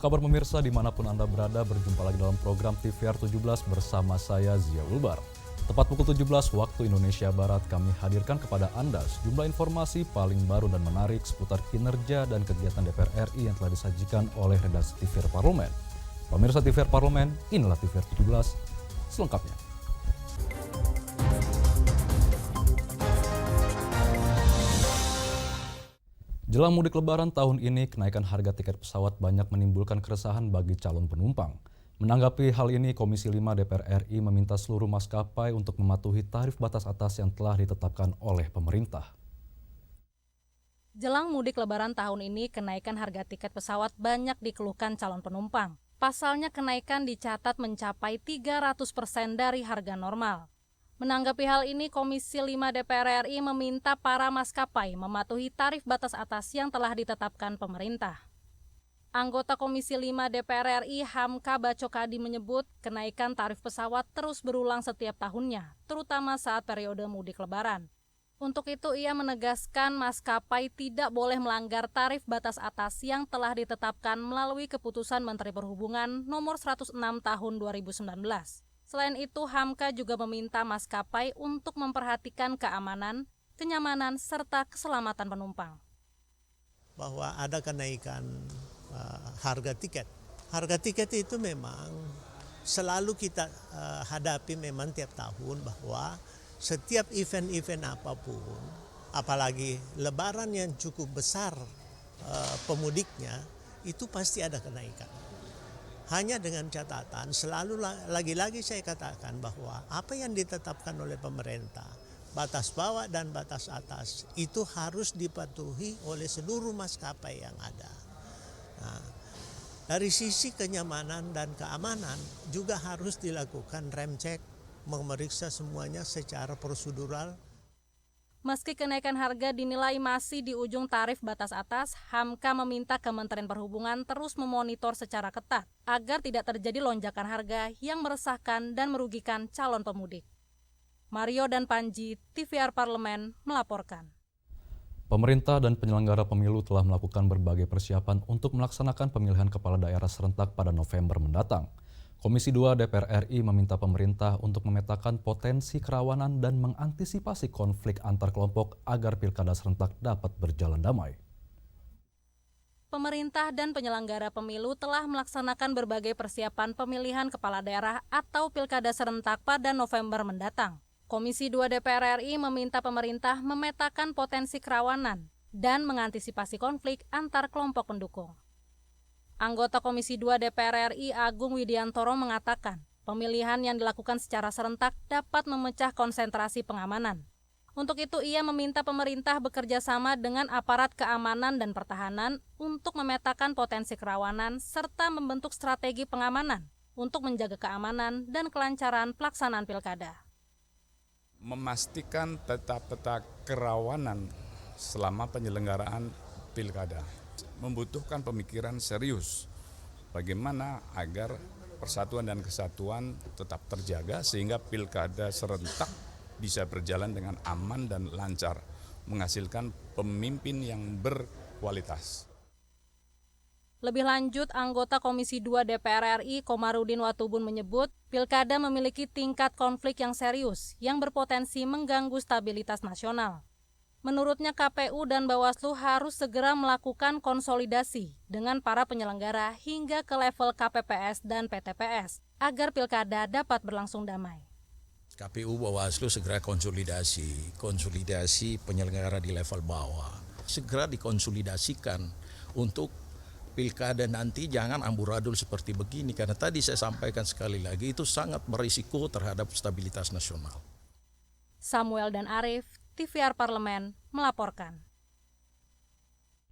kabar pemirsa dimanapun Anda berada, berjumpa lagi dalam program TVR 17 bersama saya Zia Ulbar. Tepat pukul 17 waktu Indonesia Barat kami hadirkan kepada Anda sejumlah informasi paling baru dan menarik seputar kinerja dan kegiatan DPR RI yang telah disajikan oleh redaksi TVR Parlemen. Pemirsa TVR Parlemen, inilah TVR 17 selengkapnya. Jelang mudik Lebaran tahun ini, kenaikan harga tiket pesawat banyak menimbulkan keresahan bagi calon penumpang. Menanggapi hal ini, Komisi 5 DPR RI meminta seluruh maskapai untuk mematuhi tarif batas atas yang telah ditetapkan oleh pemerintah. Jelang mudik Lebaran tahun ini, kenaikan harga tiket pesawat banyak dikeluhkan calon penumpang. Pasalnya kenaikan dicatat mencapai 300% dari harga normal. Menanggapi hal ini, Komisi 5 DPR RI meminta para maskapai mematuhi tarif batas atas yang telah ditetapkan pemerintah. Anggota Komisi 5 DPR RI Hamka Bachokadi menyebut kenaikan tarif pesawat terus berulang setiap tahunnya, terutama saat periode mudik Lebaran. Untuk itu, ia menegaskan maskapai tidak boleh melanggar tarif batas atas yang telah ditetapkan melalui keputusan Menteri Perhubungan nomor 106 tahun 2019. Selain itu, Hamka juga meminta maskapai untuk memperhatikan keamanan, kenyamanan, serta keselamatan penumpang. Bahwa ada kenaikan harga tiket. Harga tiket itu memang selalu kita hadapi memang tiap tahun, bahwa setiap event-event apapun, apalagi Lebaran yang cukup besar pemudiknya, itu pasti ada kenaikan. Hanya dengan catatan, selalu lagi-lagi saya katakan bahwa apa yang ditetapkan oleh pemerintah, batas bawah dan batas atas, itu harus dipatuhi oleh seluruh maskapai yang ada. Nah, dari sisi kenyamanan dan keamanan juga harus dilakukan rem cek, memeriksa semuanya secara prosedural. Meski kenaikan harga dinilai masih di ujung tarif batas atas, Hamka meminta Kementerian Perhubungan terus memonitor secara ketat agar tidak terjadi lonjakan harga yang meresahkan dan merugikan calon pemudik. Mario dan Panji, TVR Parlemen, melaporkan. Pemerintah dan penyelenggara pemilu telah melakukan berbagai persiapan untuk melaksanakan pemilihan kepala daerah serentak pada November mendatang. Komisi 2 DPR RI meminta pemerintah untuk memetakan potensi kerawanan dan mengantisipasi konflik antar kelompok agar pilkada serentak dapat berjalan damai. Pemerintah dan penyelenggara pemilu telah melaksanakan berbagai persiapan pemilihan kepala daerah atau pilkada serentak pada November mendatang. Komisi 2 DPR RI meminta pemerintah memetakan potensi kerawanan dan mengantisipasi konflik antar kelompok pendukung. Anggota Komisi 2 DPR RI Agung Widiantoro mengatakan, pemilihan yang dilakukan secara serentak dapat memecah konsentrasi pengamanan. Untuk itu, ia meminta pemerintah bekerja sama dengan aparat keamanan dan pertahanan untuk memetakan potensi kerawanan serta membentuk strategi pengamanan untuk menjaga keamanan dan kelancaran pelaksanaan pilkada. Memastikan peta-peta kerawanan selama penyelenggaraan pilkada membutuhkan pemikiran serius bagaimana agar persatuan dan kesatuan tetap terjaga sehingga pilkada serentak bisa berjalan dengan aman dan lancar, menghasilkan pemimpin yang berkualitas. Lebih lanjut, anggota Komisi 2 DPR RI Komarudin Watubun menyebut pilkada memiliki tingkat konflik yang serius yang berpotensi mengganggu stabilitas nasional. Menurutnya, KPU dan Bawaslu harus segera melakukan konsolidasi dengan para penyelenggara hingga ke level KPPS dan PTPS agar pilkada dapat berlangsung damai. KPU Bawaslu segera konsolidasi penyelenggara di level bawah. Segera dikonsolidasikan untuk pilkada nanti jangan amburadul seperti begini, karena tadi saya sampaikan sekali lagi itu sangat berisiko terhadap stabilitas nasional. Samuel dan Arif, TVR Parlemen, melaporkan.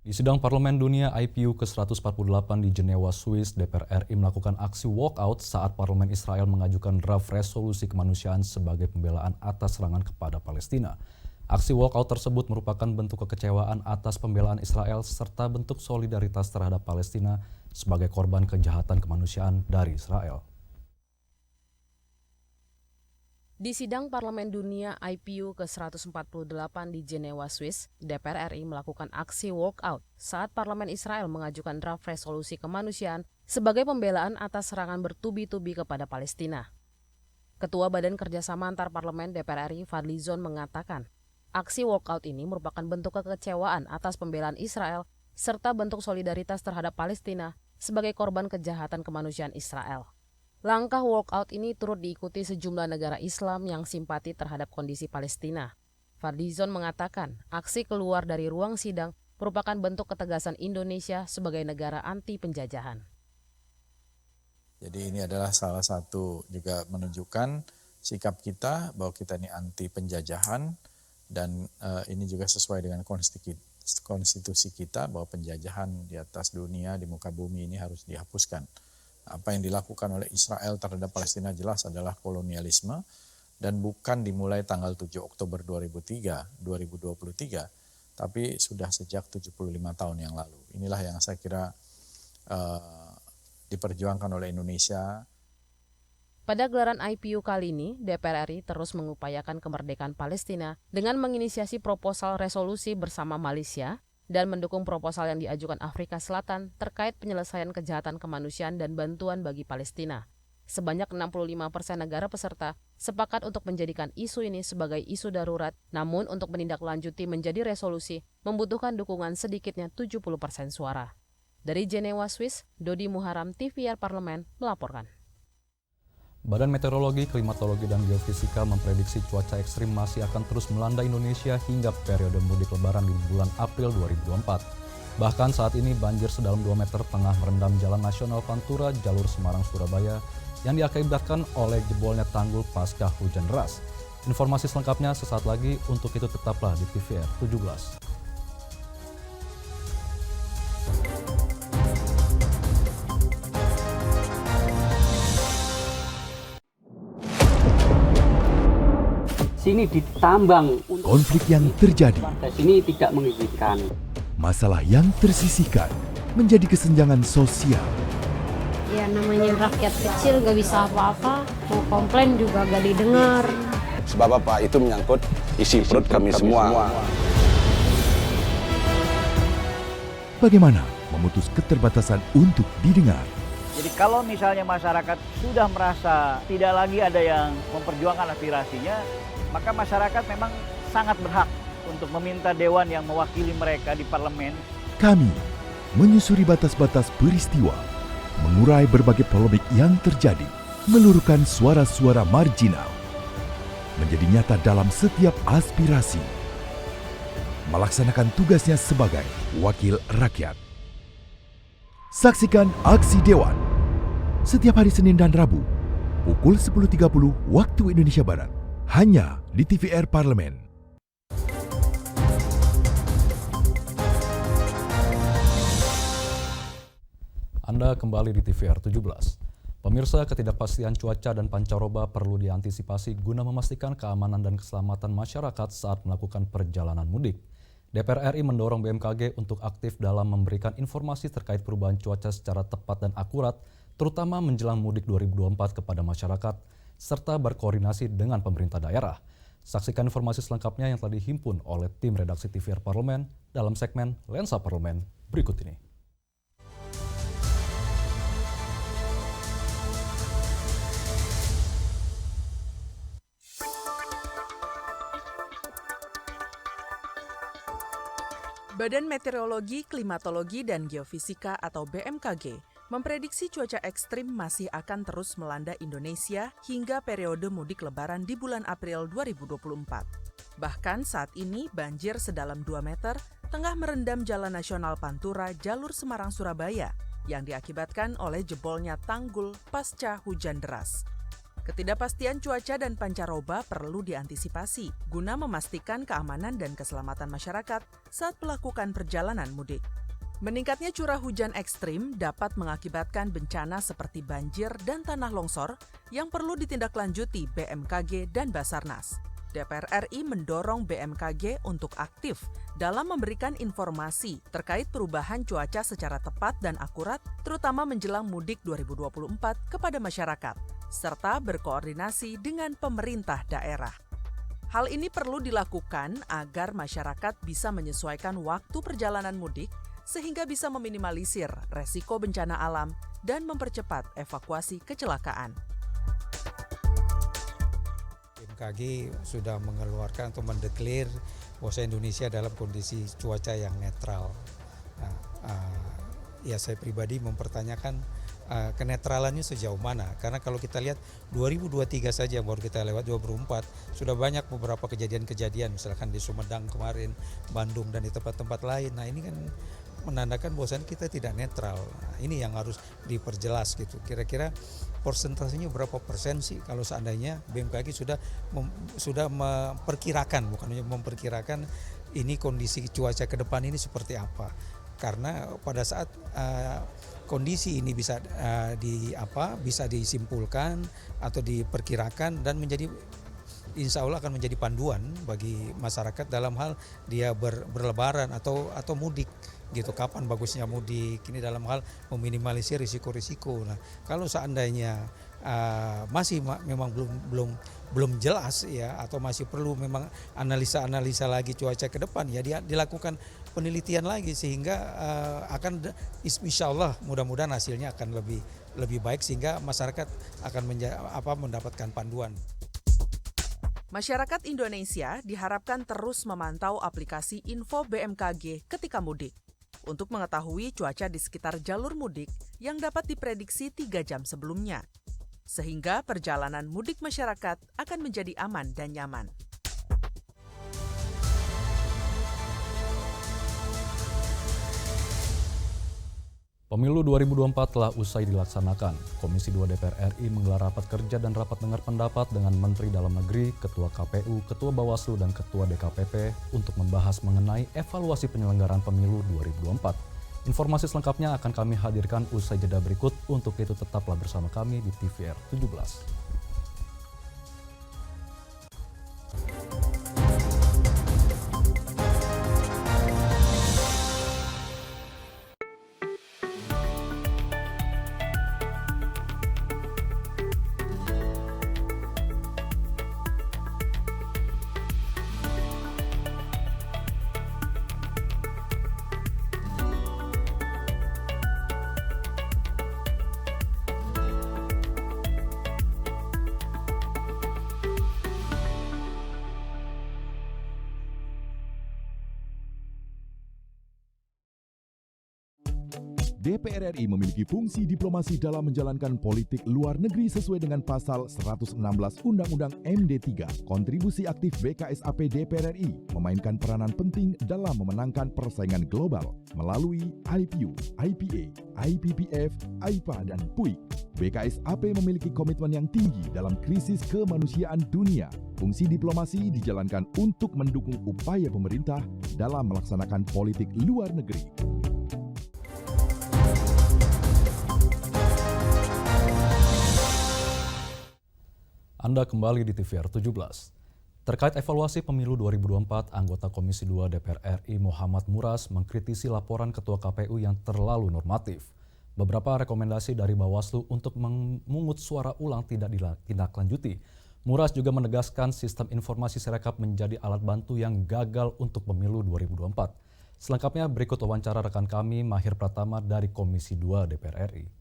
Di sidang Parlemen Dunia IPU ke-148 di Jenewa, Swiss, DPR RI melakukan aksi walkout saat Parlemen Israel mengajukan draft resolusi kemanusiaan sebagai pembelaan atas serangan kepada Palestina. Aksi walkout tersebut merupakan bentuk kekecewaan atas pembelaan Israel serta bentuk solidaritas terhadap Palestina sebagai korban kejahatan kemanusiaan dari Israel. Di sidang Parlemen Dunia IPU ke-148 di Jenewa, Swiss, DPR RI melakukan aksi walkout saat Parlemen Israel mengajukan draft resolusi kemanusiaan sebagai pembelaan atas serangan bertubi-tubi kepada Palestina. Ketua Badan Kerjasama Antar Parlemen DPR RI Fadlizon mengatakan, aksi walkout ini merupakan bentuk kekecewaan atas pembelaan Israel serta bentuk solidaritas terhadap Palestina sebagai korban kejahatan kemanusiaan Israel. Langkah walkout ini turut diikuti sejumlah negara Islam yang simpati terhadap kondisi Palestina. Fadlizon mengatakan, aksi keluar dari ruang sidang merupakan bentuk ketegasan Indonesia sebagai negara anti penjajahan. Jadi ini adalah salah satu juga menunjukkan sikap kita bahwa kita ini anti penjajahan dan ini juga sesuai dengan konstitusi kita bahwa penjajahan di atas dunia, di muka bumi ini harus dihapuskan. Apa yang dilakukan oleh Israel terhadap Palestina jelas adalah kolonialisme dan bukan dimulai tanggal 7 Oktober 2023, tapi sudah sejak 75 tahun yang lalu. Inilah yang saya kira diperjuangkan oleh Indonesia. Pada gelaran IPU kali ini, DPR RI terus mengupayakan kemerdekaan Palestina dengan menginisiasi proposal resolusi bersama Malaysia dan mendukung proposal yang diajukan Afrika Selatan terkait penyelesaian kejahatan kemanusiaan dan bantuan bagi Palestina. Sebanyak 65% negara peserta sepakat untuk menjadikan isu ini sebagai isu darurat, namun untuk menindaklanjuti menjadi resolusi membutuhkan dukungan sedikitnya 70% suara. Dari Jenewa, Swiss, Dodi Muharam, TVR Parlemen, melaporkan. Badan Meteorologi, Klimatologi, dan Geofisika memprediksi cuaca ekstrim masih akan terus melanda Indonesia hingga periode mudik lebaran di bulan April 2024. Bahkan saat ini banjir sedalam 2 meter tengah merendam Jalan Nasional Pantura, jalur Semarang-Surabaya, yang diakibatkan oleh jebolnya tanggul pasca hujan deras. Informasi selengkapnya sesaat lagi, untuk itu tetaplah di TVR 17. Sini ditambang. Konflik yang terjadi, Sini tidak mengizinkan. masalah yang tersisihkan menjadi kesenjangan sosial. Ya namanya rakyat kecil gak bisa apa-apa, mau komplain juga gak didengar. Sebab apa? Itu menyangkut isi perut kami semua. Bagaimana memutus keterbatasan untuk didengar? Jadi kalau misalnya masyarakat sudah merasa tidak lagi ada yang memperjuangkan aspirasinya, maka masyarakat memang sangat berhak untuk meminta dewan yang mewakili mereka di parlemen. Kami menyusuri batas-batas peristiwa, mengurai berbagai polemik yang terjadi, meluruhkan suara-suara marginal, menjadi nyata dalam setiap aspirasi, melaksanakan tugasnya sebagai wakil rakyat. Saksikan Aksi Dewan setiap hari Senin dan Rabu pukul 10.30 waktu Indonesia Barat, hanya di TVR Parlemen. Anda kembali di TVR 17. Pemirsa, ketidakpastian cuaca dan pancaroba perlu diantisipasi guna memastikan keamanan dan keselamatan masyarakat saat melakukan perjalanan mudik. DPR RI mendorong BMKG untuk aktif dalam memberikan informasi terkait perubahan cuaca secara tepat dan akurat, terutama menjelang mudik 2024 kepada masyarakat, serta berkoordinasi dengan pemerintah daerah. Saksikan informasi selengkapnya yang telah dihimpun oleh tim redaksi TVR Parlemen dalam segmen Lensa Parlemen berikut ini. Badan Meteorologi, Klimatologi, dan Geofisika atau BMKG memprediksi cuaca ekstrim masih akan terus melanda Indonesia hingga periode mudik lebaran di bulan April 2024. Bahkan saat ini banjir sedalam 2 meter tengah merendam Jalan Nasional Pantura jalur Semarang-Surabaya yang diakibatkan oleh jebolnya tanggul pasca hujan deras. Ketidakpastian cuaca dan pancaroba perlu diantisipasi guna memastikan keamanan dan keselamatan masyarakat saat melakukan perjalanan mudik. Meningkatnya curah hujan ekstrim dapat mengakibatkan bencana seperti banjir dan tanah longsor yang perlu ditindaklanjuti BMKG dan Basarnas. DPR RI mendorong BMKG untuk aktif dalam memberikan informasi terkait perubahan cuaca secara tepat dan akurat, terutama menjelang mudik 2024 kepada masyarakat, serta berkoordinasi dengan pemerintah daerah. Hal ini perlu dilakukan agar masyarakat bisa menyesuaikan waktu perjalanan mudik sehingga bisa meminimalisir resiko bencana alam dan mempercepat evakuasi kecelakaan. BMKG sudah mengeluarkan atau mendeklir bahwa Indonesia dalam kondisi cuaca yang netral. Ya saya pribadi mempertanyakan kenetralannya sejauh mana, karena kalau kita lihat 2023 saja baru kita lewat 2024 sudah banyak beberapa kejadian-kejadian, misalkan di Sumedang kemarin, Bandung dan di tempat-tempat lain. Nah ini kan menandakan bahwasannya kita tidak netral. Nah, ini yang harus diperjelas gitu. Kira-kira persentasenya berapa persen sih kalau seandainya BMKG sudah memperkirakan, bukan hanya memperkirakan ini kondisi cuaca ke depan ini seperti apa. Karena pada saat kondisi ini bisa bisa disimpulkan atau diperkirakan dan menjadi insya Allah akan menjadi panduan bagi masyarakat dalam hal dia berlebaran atau mudik gitu, kapan bagusnya mudik, ini dalam hal meminimalisir risiko-risiko. Nah kalau seandainya memang belum jelas ya, atau masih perlu memang analisa lagi cuaca ke depan, ya dia dilakukan penelitian lagi sehingga akan insya Allah mudah-mudahan hasilnya akan lebih baik sehingga masyarakat akan mendapatkan panduan. Masyarakat Indonesia diharapkan terus memantau aplikasi Info BMKG ketika mudik untuk mengetahui cuaca di sekitar jalur mudik yang dapat diprediksi 3 jam sebelumnya, sehingga perjalanan mudik masyarakat akan menjadi aman dan nyaman. Pemilu 2024 telah usai dilaksanakan. Komisi 2 DPR RI menggelar rapat kerja dan rapat dengar pendapat dengan Menteri Dalam Negeri, Ketua KPU, Ketua Bawaslu, dan Ketua DKPP untuk membahas mengenai evaluasi penyelenggaraan pemilu 2024. Informasi selengkapnya akan kami hadirkan usai jeda berikut. Untuk itu tetaplah bersama kami di TVR 17. DPR RI memiliki fungsi diplomasi dalam menjalankan politik luar negeri sesuai dengan pasal 116 Undang-Undang MD 3. Kontribusi aktif BKSAP DPR RI memainkan peranan penting dalam memenangkan persaingan global melalui IPU, IPA, IPPF, IPA, dan PUIK. BKSAP memiliki komitmen yang tinggi dalam krisis kemanusiaan dunia. Fungsi diplomasi dijalankan untuk mendukung upaya pemerintah dalam melaksanakan politik luar negeri. Anda kembali di TVR 17. Terkait evaluasi pemilu 2024, anggota Komisi 2 DPR RI Muhammad Muras mengkritisi laporan Ketua KPU yang terlalu normatif. Beberapa rekomendasi dari Bawaslu untuk memungut suara ulang tidak ditindaklanjuti. Muras juga menegaskan sistem informasi Sirekap menjadi alat bantu yang gagal untuk pemilu 2024. Selengkapnya berikut wawancara rekan kami Mahir Pratama dari Komisi 2 DPR RI.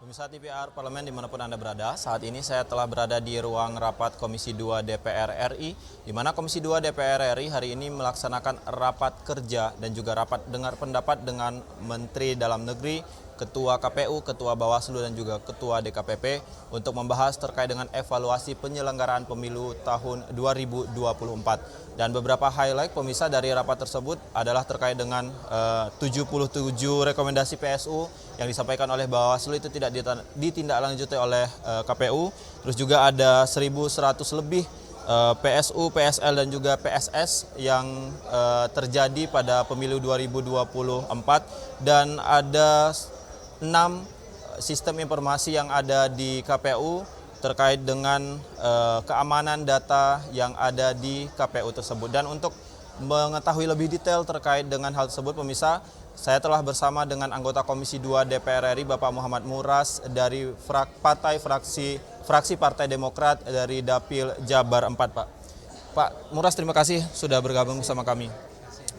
Pemirsa TVR Parlemen dimanapun Anda berada, saat ini saya telah berada di ruang rapat Komisi 2 DPR RI, di mana Komisi 2 DPR RI hari ini melaksanakan rapat kerja dan juga rapat dengar pendapat dengan Menteri Dalam Negeri, Ketua KPU, Ketua Bawaslu, dan juga Ketua DKPP untuk membahas terkait dengan evaluasi penyelenggaraan pemilu tahun 2024. Dan beberapa highlight pemirsa dari rapat tersebut adalah terkait dengan 77 rekomendasi PSU yang disampaikan oleh Bawaslu itu tidak ditindaklanjuti oleh KPU. Terus juga ada 1.100 lebih PSU, PSL, dan juga PSS yang terjadi pada pemilu 2024. Dan ada 6 sistem informasi yang ada di KPU terkait dengan keamanan data yang ada di KPU tersebut. Dan untuk mengetahui lebih detail terkait dengan hal tersebut, pemirsa, saya telah bersama dengan anggota Komisi 2 DPR RI Bapak Muhammad Muras dari fraksi Partai Demokrat dari Dapil Jabar 4, Pak. Pak Muras, terima kasih sudah bergabung bersama kami.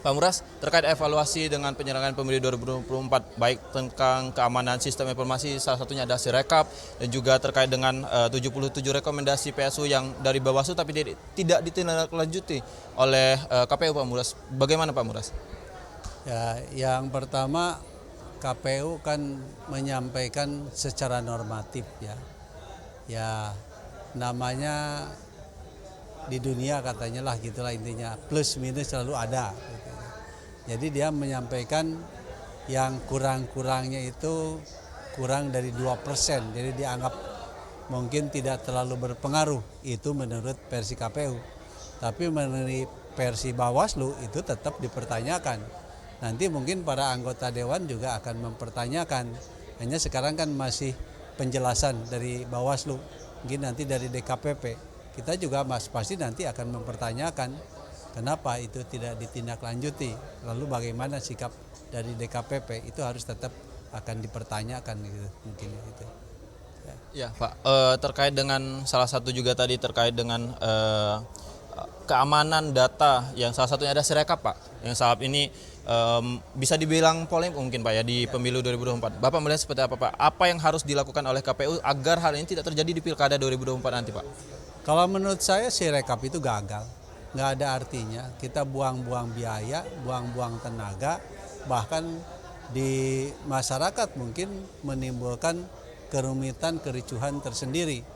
Pak Muras, terkait evaluasi dengan penyelenggaraan pemilu 2024, baik tentang keamanan sistem informasi, salah satunya ada Sirekap, dan juga terkait dengan 77 rekomendasi PSU yang dari Bawaslu tapi tidak ditindaklanjuti oleh KPU, Pak Muras. Bagaimana Pak Muras? Ya, yang pertama KPU kan menyampaikan secara normatif ya namanya di dunia katanya lah gitulah intinya, plus minus selalu ada. Jadi dia menyampaikan yang kurang-kurangnya itu kurang dari 2%, jadi dianggap mungkin tidak terlalu berpengaruh, itu menurut versi KPU. Tapi menurut versi Bawaslu itu tetap dipertanyakan. Nanti mungkin para anggota Dewan juga akan mempertanyakan, hanya sekarang kan masih penjelasan dari Bawaslu, mungkin nanti dari DKPP. Kita juga pasti nanti akan mempertanyakan kenapa itu tidak ditindaklanjuti, lalu bagaimana sikap dari DKPP, itu harus tetap akan dipertanyakan gitu, mungkin itu. Ya Pak, terkait dengan salah satu juga tadi terkait dengan keamanan data yang salah satunya ada Sirekap Pak, yang saat ini bisa dibilang polemik mungkin Pak ya di pemilu 2024. Bapak melihat seperti apa Pak? Apa yang harus dilakukan oleh KPU agar hal ini tidak terjadi di Pilkada 2024 nanti Pak? Kalau menurut saya Sirekap itu gagal. Nggak ada artinya, kita buang-buang biaya, buang-buang tenaga, bahkan di masyarakat mungkin menimbulkan kerumitan, kericuhan tersendiri.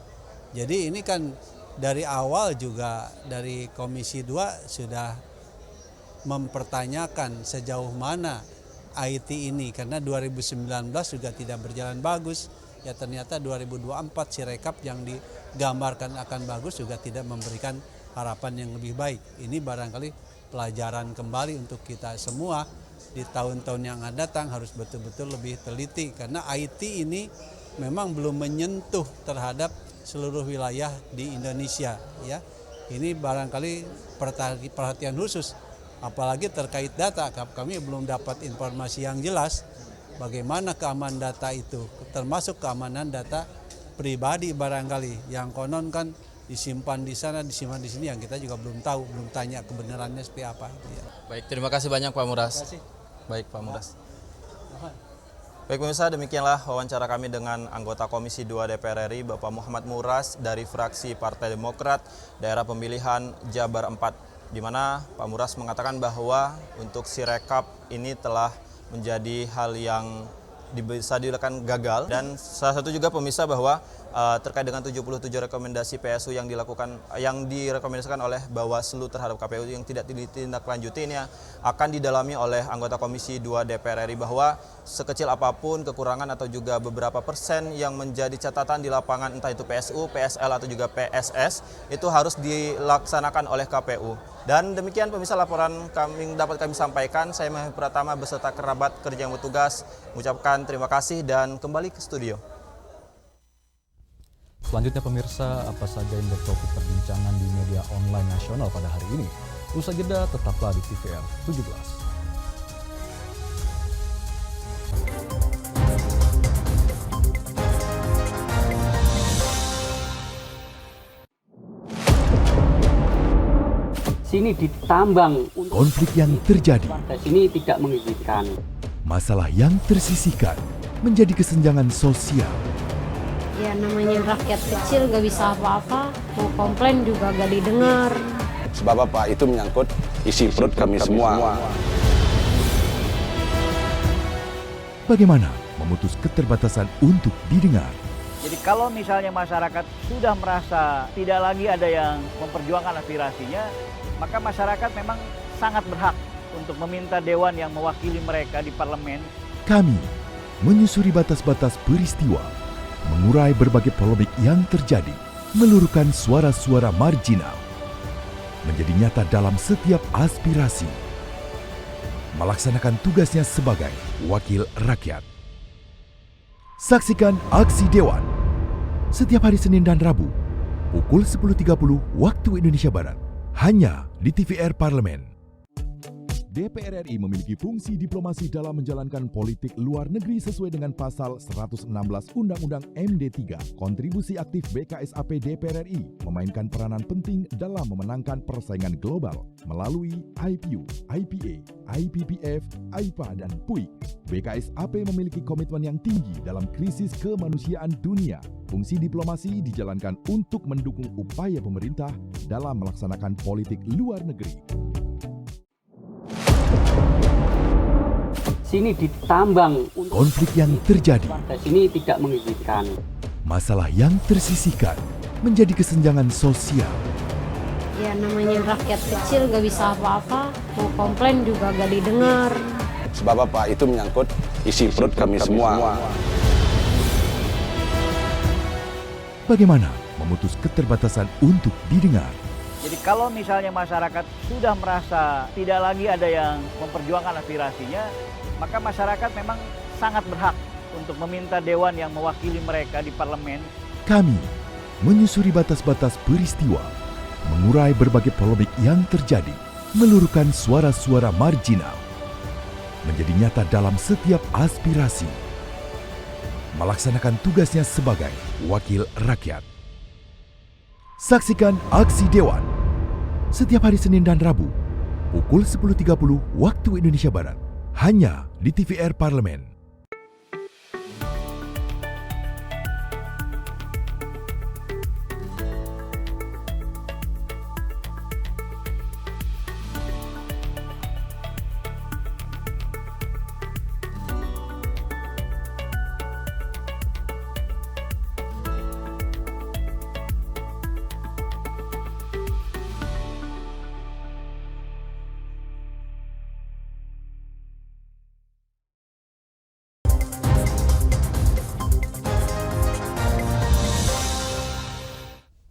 Jadi ini kan dari awal juga dari Komisi 2 sudah mempertanyakan sejauh mana IT ini, karena 2019 juga tidak berjalan bagus, ya ternyata 2024 Sirekap yang digambarkan akan bagus juga tidak memberikan harapan yang lebih baik. Ini barangkali pelajaran kembali untuk kita semua di tahun-tahun yang akan datang, harus betul-betul lebih teliti karena IT ini memang belum menyentuh terhadap seluruh wilayah di Indonesia ya. Ini barangkali perhatian khusus, apalagi terkait data. Kami belum dapat informasi yang jelas bagaimana keamanan data itu, termasuk keamanan data pribadi barangkali yang konon kan disimpan di sana, disimpan di sini, yang kita juga belum tahu, belum tanya kebenarannya seperti apa. Ya. Baik, terima kasih banyak Pak Muras. Baik Pak Muras. Baik pemirsa, demikianlah wawancara kami dengan anggota Komisi 2 DPR RI Bapak Muhammad Muras dari fraksi Partai Demokrat daerah pemilihan Jabar 4, di mana Pak Muras mengatakan bahwa untuk Sirekap ini telah menjadi hal yang bisa dilakukan gagal, dan salah satu juga pemirsa bahwa terkait dengan 77 rekomendasi PSU yang direkomendasikan oleh Bawaslu terhadap KPU yang tidak ditindaklanjuti ini akan didalami oleh anggota Komisi 2 DPR RI bahwa sekecil apapun kekurangan atau juga beberapa persen yang menjadi catatan di lapangan, entah itu PSU, PSL atau juga PSS, itu harus dilaksanakan oleh KPU. Dan demikian pemirsa laporan dapat kami sampaikan. Saya Mahir Pratama beserta kerabat kerja yang bertugas mengucapkan terima kasih dan kembali ke studio. Selanjutnya pemirsa, apa saja yang menjadi topik perbincangan di media online nasional pada hari ini? Usai jeda, tetaplah di TVR 17. Sini ditambang. Konflik yang terjadi. Sini tidak mengizinkan. Masalah yang tersisihkan menjadi kesenjangan sosial. Ya namanya rakyat kecil gak bisa apa-apa, mau komplain juga gak didengar. Sebab apa? Itu menyangkut isi perut kami semua. Bagaimana memutus keterbatasan untuk didengar? Jadi kalau misalnya masyarakat sudah merasa tidak lagi ada yang memperjuangkan aspirasinya, maka masyarakat memang sangat berhak untuk meminta dewan yang mewakili mereka di parlemen. Kami menyusuri batas-batas peristiwa, mengurai berbagai polemik yang terjadi, meluruhkan suara-suara marginal, menjadi nyata dalam setiap aspirasi, melaksanakan tugasnya sebagai wakil rakyat. Saksikan Aksi Dewan setiap hari Senin dan Rabu pukul 10.30 waktu Indonesia Barat, hanya di TVR Parlemen. DPR RI memiliki fungsi diplomasi dalam menjalankan politik luar negeri sesuai dengan pasal 116 Undang-Undang MD 3. Kontribusi aktif BKSAP DPR RI memainkan peranan penting dalam memenangkan persaingan global melalui IPU, IPA, IPPF, AIPA, dan PUIK. BKSAP memiliki komitmen yang tinggi dalam krisis kemanusiaan dunia. Fungsi diplomasi dijalankan untuk mendukung upaya pemerintah dalam melaksanakan politik luar negeri. Sini ditambang. Konflik yang terjadi, Sini tidak mengizinkan. masalah yang tersisihkan menjadi kesenjangan sosial. Ya namanya rakyat kecil gak bisa apa-apa, mau komplain juga gak didengar. Sebab apa? Itu menyangkut isi perut kami semua. Bagaimana memutus keterbatasan untuk didengar? Jadi kalau misalnya masyarakat sudah merasa tidak lagi ada yang memperjuangkan aspirasinya, maka masyarakat memang sangat berhak untuk meminta dewan yang mewakili mereka di parlemen. Kami menyusuri batas-batas peristiwa, mengurai berbagai polemik yang terjadi, meluruhkan suara-suara marginal, menjadi nyata dalam setiap aspirasi, melaksanakan tugasnya sebagai wakil rakyat. Saksikan Aksi Dewan setiap hari Senin dan Rabu pukul 10.30 waktu Indonesia Barat hanya di TVR Parlemen.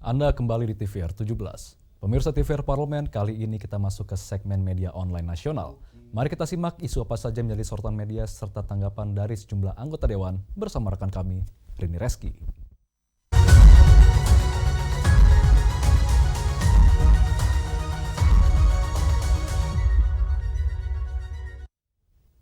Anda kembali di TVR 17. Pemirsa TVR Parlemen, kali ini kita masuk ke segmen media online nasional. Mari kita simak isu apa saja menjadi sorotan media serta tanggapan dari sejumlah anggota Dewan bersama rekan kami, Rini Reski.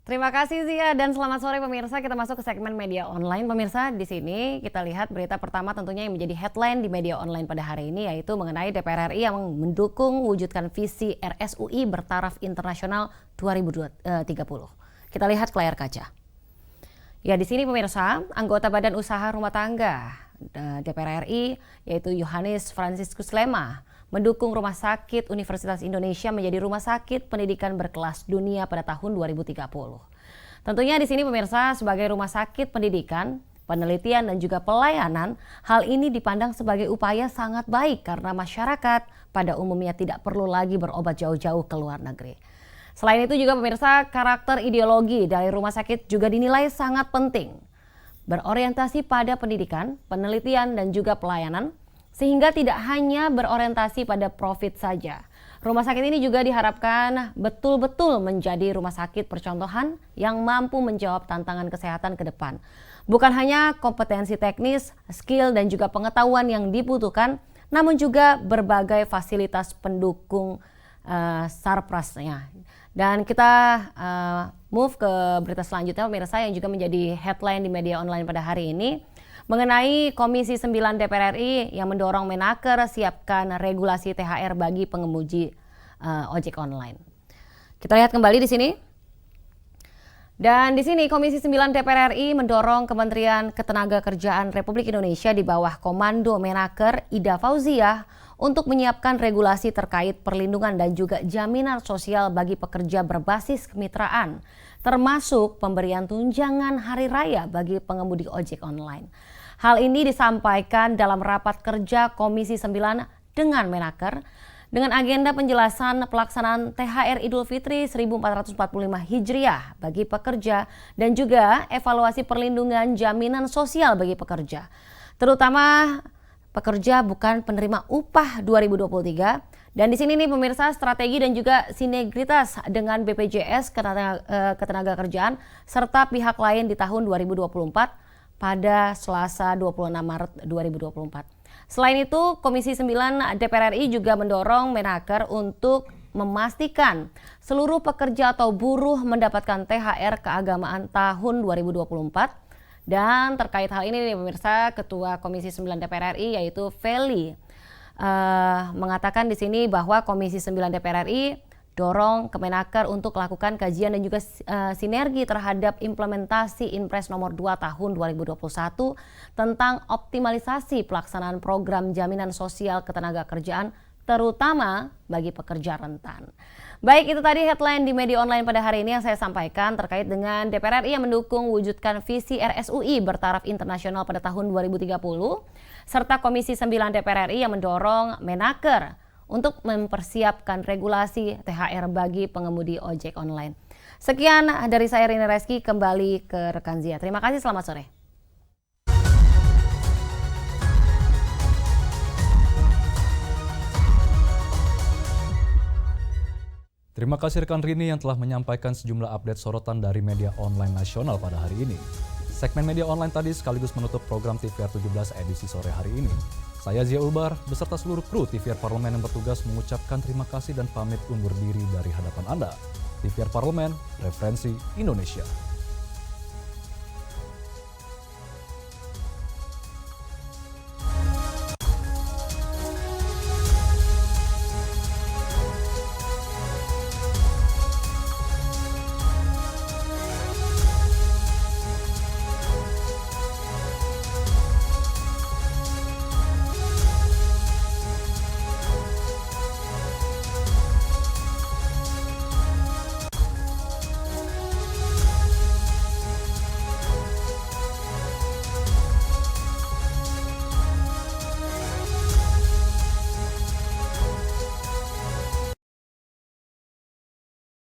Terima kasih Zia dan selamat sore pemirsa. Kita masuk ke segmen media online. Pemirsa, di sini kita lihat berita pertama tentunya yang menjadi headline di media online pada hari ini, yaitu mengenai DPR RI yang mendukung wujudkan visi RSUI bertaraf internasional 2030. Kita lihat ke layar kaca. Ya, di sini pemirsa, anggota Badan Usaha Rumah Tangga DPR RI yaitu Yohanes Franciscus Lema mendukung Rumah Sakit Universitas Indonesia menjadi rumah sakit pendidikan berkelas dunia pada tahun 2030. Tentunya di sini pemirsa, sebagai rumah sakit pendidikan, penelitian dan juga pelayanan, hal ini dipandang sebagai upaya sangat baik karena masyarakat pada umumnya tidak perlu lagi berobat jauh-jauh ke luar negeri. Selain itu juga pemirsa, karakter ideologi dari rumah sakit juga dinilai sangat penting. Berorientasi pada pendidikan, penelitian dan juga pelayanan, sehingga tidak hanya berorientasi pada profit saja. Rumah sakit ini juga diharapkan betul-betul menjadi rumah sakit percontohan yang mampu menjawab tantangan kesehatan ke depan. Bukan hanya kompetensi teknis, skill dan juga pengetahuan yang dibutuhkan, namun juga berbagai fasilitas pendukung sarprasnya. Dan kita move ke berita selanjutnya pemirsa yang juga menjadi headline di media online pada hari ini. Mengenai Komisi 9 DPR RI yang mendorong Menaker siapkan regulasi THR bagi pengemudi ojek online. Kita lihat kembali di sini. Dan di sini Komisi 9 DPR RI mendorong Kementerian Ketenagakerjaan Republik Indonesia di bawah Komando Menaker Ida Fauziah untuk menyiapkan regulasi terkait perlindungan dan juga jaminan sosial bagi pekerja berbasis kemitraan, termasuk pemberian tunjangan hari raya bagi pengemudi ojek online. Hal ini disampaikan dalam rapat kerja Komisi 9 dengan Menaker dengan agenda penjelasan pelaksanaan THR Idul Fitri 1445 Hijriah bagi pekerja dan juga evaluasi perlindungan jaminan sosial bagi pekerja, terutama pekerja bukan penerima upah 2023. Dan di sini nih pemirsa, strategi dan juga sinergitas dengan BPJS Ketenagakerjaan serta pihak lain di tahun 2024 pada Selasa 26 Maret 2024. Selain itu, Komisi 9 DPR RI juga mendorong Menaker untuk memastikan seluruh pekerja atau buruh mendapatkan THR keagamaan tahun 2024. Dan terkait hal ini nih pemirsa, Ketua Komisi 9 DPR RI yaitu Feli mengatakan di sini bahwa Komisi 9 DPR RI dorong Kemenaker untuk melakukan kajian dan juga sinergi terhadap implementasi Inpres nomor 2 tahun 2021 tentang optimalisasi pelaksanaan program jaminan sosial ketenagakerjaan terutama bagi pekerja rentan. Baik, itu tadi headline di media online pada hari ini yang saya sampaikan terkait dengan DPR RI yang mendukung wujudkan visi RSUI bertaraf internasional pada tahun 2030, serta Komisi 9 DPR RI yang mendorong Menaker untuk mempersiapkan regulasi THR bagi pengemudi ojek online. Sekian dari saya Rini Reski, kembali ke rekan Zia. Terima kasih, selamat sore. Terima kasih rekan Rini yang telah menyampaikan sejumlah update sorotan dari media online nasional pada hari ini. Segmen media online tadi sekaligus menutup program TVR 17 edisi sore hari ini. Saya Zia Ulbar beserta seluruh kru TVR Parlemen yang bertugas mengucapkan terima kasih dan pamit undur diri dari hadapan Anda. TVR Parlemen, referensi Indonesia.